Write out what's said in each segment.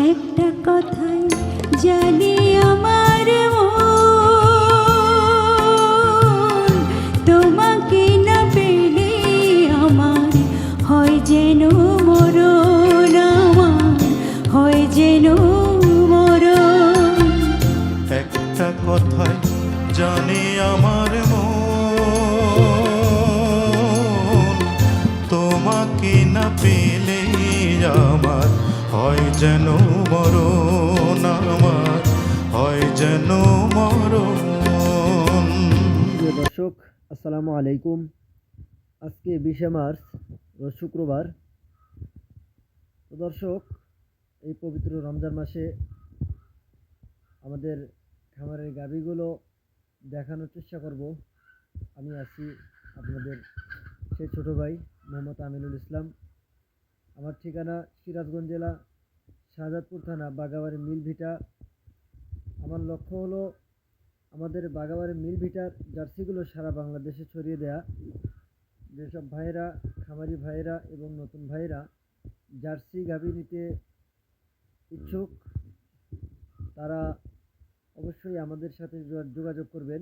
একটা কথাই জানি আমার তোমাকে না পেলে আমার হয় যেন মরণ, আমার হয় যেন মরণ। একটা কথাই জানি আমার তোমাকে না পেলে আমার হয় যেন মরণ, আমার হয় যেন মরণ। প্রিয় দর্শক, আসসালামু আলাইকুম। আজকে 20শে মার্চ, রোজ শুক্রবার। তো দর্শক, এই পবিত্র রমজান মাসে আমাদের খামারের গাভীগুলো দেখানোর চেষ্টা করব। আমি আছি আপনাদের সেই ছোট ভাই মোহাম্মদ আমিনুল ইসলাম। আমার ঠিকানা সিরাজগঞ্জ জেলা, শাহজাদপুর থানা, বাগাবাড়ি মিল ভিটা। আমার লক্ষ্য হলো আমাদের বাগাবাড়ি মিল ভিটার জার্সিগুলো সারা বাংলাদেশে ছড়িয়ে দেয়া। যেসব ভাইয়েরা, খামারি ভাইয়েরা এবং নতুন ভাইয়েরা জার্সি গাভী নিতে ইচ্ছুক, তারা অবশ্যই আমাদের সাথে যোগাযোগ করবেন।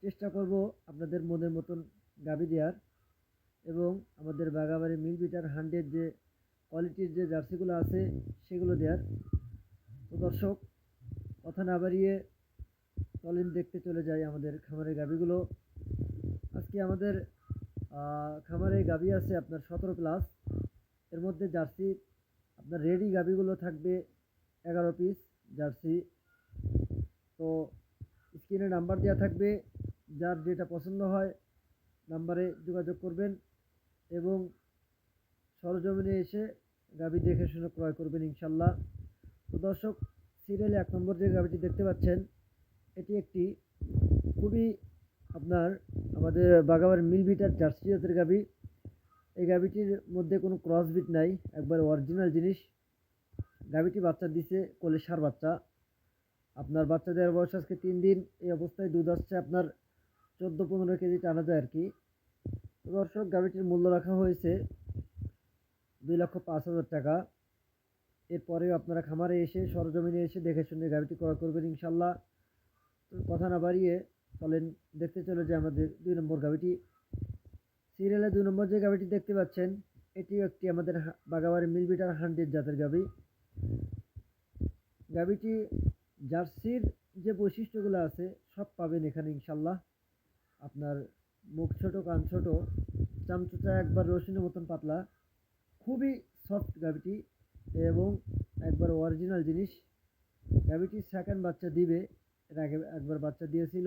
চেষ্টা করব আপনাদের মনের মতন গাভী দেওয়ার এবং আমাদের বাগাবাড়ি মিল ভিটার 100 যে কোয়ালিটির যে জার্সিগুলো আছে সেগুলো দেওয়ার। তো দর্শক, কথা না বাড়িয়ে চলেন দেখতে চলে যাই আমাদের খামারের গাভীগুলো। আজকে আমাদের খামারে গাভী আছে আপনার 17 প্লাস। এর মধ্যে জার্সি আপনার রেডি গাভীগুলো থাকবে 11 পিস জার্সি। তো স্ক্রিনে নাম্বার দেওয়া থাকবে, যার যেটা পছন্দ হয় নাম্বারে যোগাযোগ করবেন এবং সরজমিনে এসে গাভী দেখে শুনে ক্রয় করবেন ইনশাল্লাহ। তো দর্শক, সিরিয়ালে 1 নম্বর যে গাভীটি দেখতে পাচ্ছেন, এটি একটি খুবই আপনার আমাদের বাগাবাড়ি মিল ভিটার জার্সি জাতের গাভী। এই গাভীটির মধ্যে কোনো ক্রসবিট নাই, একবার অরিজিনাল জিনিস। গাভীটি বাচ্চা দিছে, কোলে সার বাচ্চা। আপনার বাচ্চা দেওয়ার বয়স আজকে 3 দিন। এই অবস্থায় দুধ আসছে আপনার 14-15 কেজি টানা যায় আর কি। তো দর্শক, গাভীটির মূল্য রাখা হয়েছে 2,05,000 টাকা। এরপরেও আপনারা খামারে এসে সরজমিনে এসে দেখে শুনে গাভীটি ক্রয় করবেন ইনশাল্লাহ। কথা না বাড়িয়ে চলেন দেখতে চলে যায় আমাদের 2 নম্বর গাভীটি। সিরিয়ালে 2 নম্বর যে গাভীটি দেখতে পাচ্ছেন, এটিও একটি আমাদের বাগাবাড়ি মিল ভিটার 100 জাতের গাভী। গাভীটি জার্সির যে বৈশিষ্ট্যগুলো আছে সব পাবেন এখানে ইনশাল্লাহ। আপনার মুখ ছোট, কান ছোট, চামচুচা একবার রসুনের মতন পাতলা, খুবই সফট গাভীটি এবং একবার অরিজিনাল জিনিস। গাভীটি সেকেন্ড বাচ্চা দিবে, এর আগে একবার বাচ্চা দিয়েছিল।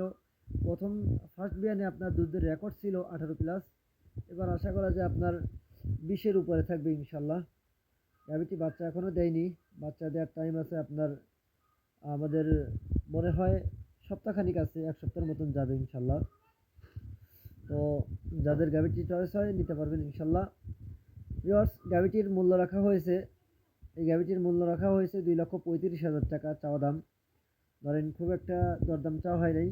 প্রথম ফার্স্ট বিয়ানে আপনার দুধের রেকর্ড ছিল 18 প্লাস। এবার আশা করা যায় আপনার 20-এর উপরে থাকবে ইনশাল্লাহ। গাভীটি বাচ্চা এখনও দেয়নি, বাচ্চা দেওয়ার টাইম আছে আপনার আমাদের মনে হয় সপ্তাহখানিক আছে, 1 সপ্তাহের মতন যাবে ইনশাল্লাহ। তো যাদের গাভীটি চয়েস হয় নিতে পারবেন ইনশাল্লাহ। ভিউয়ার্স, গাভীটির মূল্য রাখা হয়েছে, এই গাভীটির মূল্য রাখা হয়েছে 2,35,000 টাকা চাওয়া দাম। ধরেন খুব একটা দরদাম চাওয়া হয় নাই,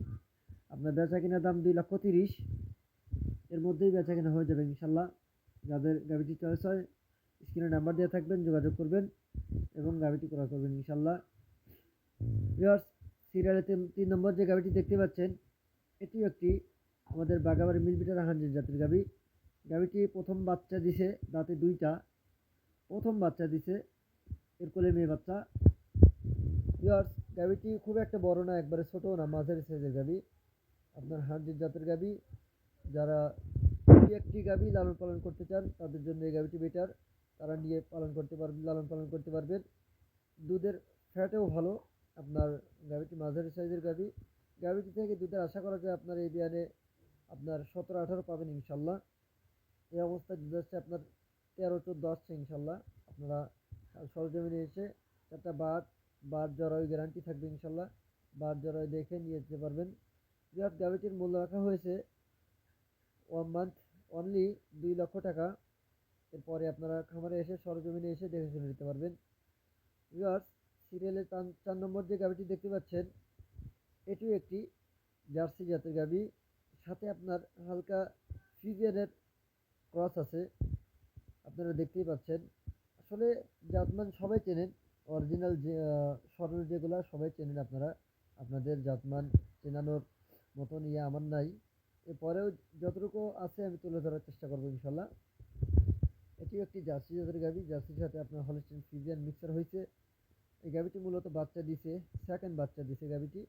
আপনার বেচা কিনা দাম 2,30,000। এর মধ্যেই বেচা কিনা হয়ে যাবে ইনশাল্লাহ। যাদের গাভীটি চয়েস হয় স্ক্রিনে নাম্বার দেওয়া থাকবেন, যোগাযোগ করবেন এবং গাভীটি ক্রয় করবেন ইনশাল্লাহ। ভিউয়ার্স, সিরিয়ালে 3 নম্বর যে গাভীটি দেখতে পাচ্ছেন, এটিও একটি আমাদের বাগাবাড়ি মিল ভিটার 100 জাতের গাভী। গাভীটি প্রথম বাচ্চা দিছে, দাঁতে 2টা, প্রথম বাচ্চা দিছে, এর কোলে মেয়ে বাচ্চা। ভিউয়ার্স, গাভীটি খুব একটা বড় না, একবারে ছোট না, মাঝারি সাইজের গাভী। আপনার 100 জাতের গাভী। যারা একটি গাভী লালন পালন করতে চান তাদের জন্য এই গাভীটি বেটার। তারা নিয়ে পালন করতে পারবেন, লালন পালন করতে পারবেন। দুধের ফ্যাটেও ভালো। আপনার গাভীটি মাঝারি সাইজের গাভী। গাভীটি থেকে দুধের আশা করা যায় আপনার এই বিয়ানে আপনার 17-18 পাবেন ইনশাল্লাহ। এই অবস্থায় দুধ আসছে আপনার 13-14 আসছে ইনশাল্লাহ। আপনারা সরজমিনে এসে একটা বার জরায়ু গ্যারান্টি থাকবে ইনশাল্লাহ। বার জরায়ু দেখে নিয়ে যেতে পারবেন। বিরাট গাভীটির মূল্য রাখা হয়েছে 1 মান্থ অনলি 2 লক্ষ টাকা। এরপরে আপনারা খামারে এসে সরজমিনে এসে দেখে শুনে নিতে পারবেন। ভিউয়ার্স, সিরিয়ালের 4 নম্বর যে গাভীটি দেখতে পাচ্ছেন, এটিও একটি জার্সি জাতের গাভী, সাথে আপনার হালকা ফ্রিজিয়ানের ক্রস আছে, আপনারা দেখতেই পাচ্ছেন। আসলে জাতমান সবাই চেনেন, অরিজিনাল যে সরল যেগুলো সবাই চেনেন আপনারা, আপনাদের জাতমান চেনানোর মতন ইয়ে আমার নাই। এরপরেও যতটুকু আছে আমি তুলে ধরার চেষ্টা করবো ইনশাল্লাহ। এটিও একটি জার্সি জাতের গাভি, জার্সির সাথে আপনার হলস্টিন ফ্রিজিয়ান মিক্সার হয়েছে। এই গাভিটি মূলত বাচ্চা দিছে, সেকেন্ড বাচ্চা দিছে গাভিটি।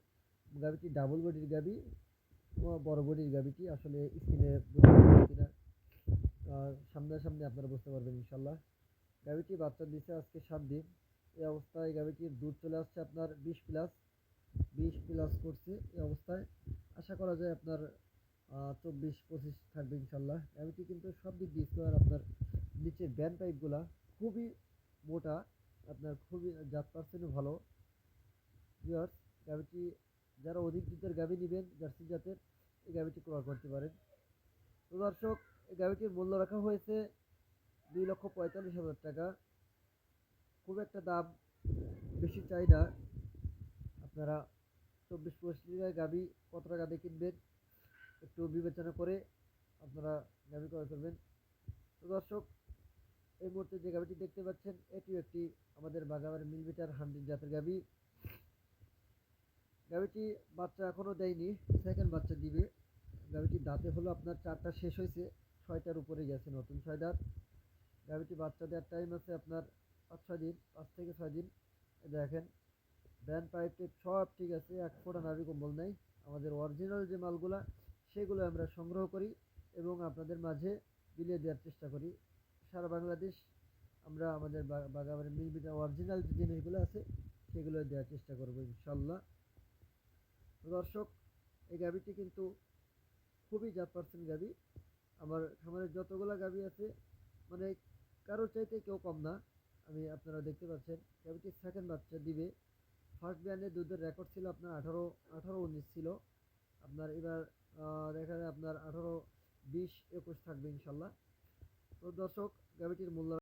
গাভিটি ডাবল বডির গাভি, বড় বডির গাভিটি আসলে স্কিনে বুঝতে পারবেন কিনা, সামনাসামনি আপনারা বুঝতে পারবেন ইনশাল্লাহ। গাভিটি বাচ্চা দিছে আজকে 7 দিন। এই অবস্থায় গাভিটির দুধ চলে আসছে আপনার 20+ করছে। এই অবস্থায় আশা করা যায় আপনার 24-25 থাকবে ইনশাল্লাহ। গাভিটি কিন্তু সব দিক দিয়ে স্কোয়ার, আপনার নিচের ব্যান্ড পাইপগুলা খুবই মোটা, আপনার খুবই জাত পার্সেন্টও ভালো। ভিউয়ার্স, গাভিটি যারা অধিক দুধের গাভি নেবেন জার্সি জাতের, এই গাভিটি ক্রয় করতে পারেন। তো দর্শক, এই গাভিটির মূল্য রাখা হয়েছে 2,45,000 টাকা। খুব একটা দাম বেশি চাই না। আপনারা 24-25 লিটার গাভি কত টাকা দিয়ে কিনবেন একটু বিবেচনা করে আপনারা গাভি ক্রয় করবেন। তো দর্শক, এই মুহূর্তে যে গাভিটি দেখতে পাচ্ছেন এটিও একটি আমাদের বাগাবাড়ি মিলবিটার 100 জাতের গাভি। গাভিটি বাচ্চা এখনো দেয়নি, সেকেন্ড বাচ্চা দিবে। গাভিটির দাঁতে হলো আপনার 4টা শেষ হয়েছে, 6টার উপরে গেছে, নতুন 6 দাঁত। গাভিটি বাচ্চা দেওয়ার টাইম আছে আপনার 5-6 দিন, 5 থেকে 6 দিন। এই দেখেন ব্যান্ড পাইপ টেপ সব ঠিক আছে, এক ফোঁটা নাভি কম্বল নেই। আমাদের অরিজিনাল যে মালগুলা সেগুলো আমরা সংগ্রহ করি এবং আপনাদের মাঝে বিলিয়ে দেওয়ার চেষ্টা করি। সারা বাংলাদেশ আমরা আমাদের বাগাবাড়ি মিলবিটা অরিজিনাল যে জিনিসগুলো আছে সেগুলো দেওয়ার চেষ্টা করবো ইনশাল্লাহ। তো দর্শক, এই গাভিটি কিন্তু খুবই জাত পার্সেন্ট গাভি। আমার খামারের যতগুলা গাভি আছে মানে কারোর চাইতে কেউ কম না। আমি আপনারা দেখতে পাচ্ছেন গাভিটি সেকেন্ড বাচ্চা দিবে। ফার্স্ট বিয়ানে দুধের রেকর্ড ছিল আপনার 18-19 ছিল। আপনার এবার দেখা যায় আপনার 18-20-21 থাকবে ইনশাল্লাহ। তো দর্শক, গাভিটির মূল্য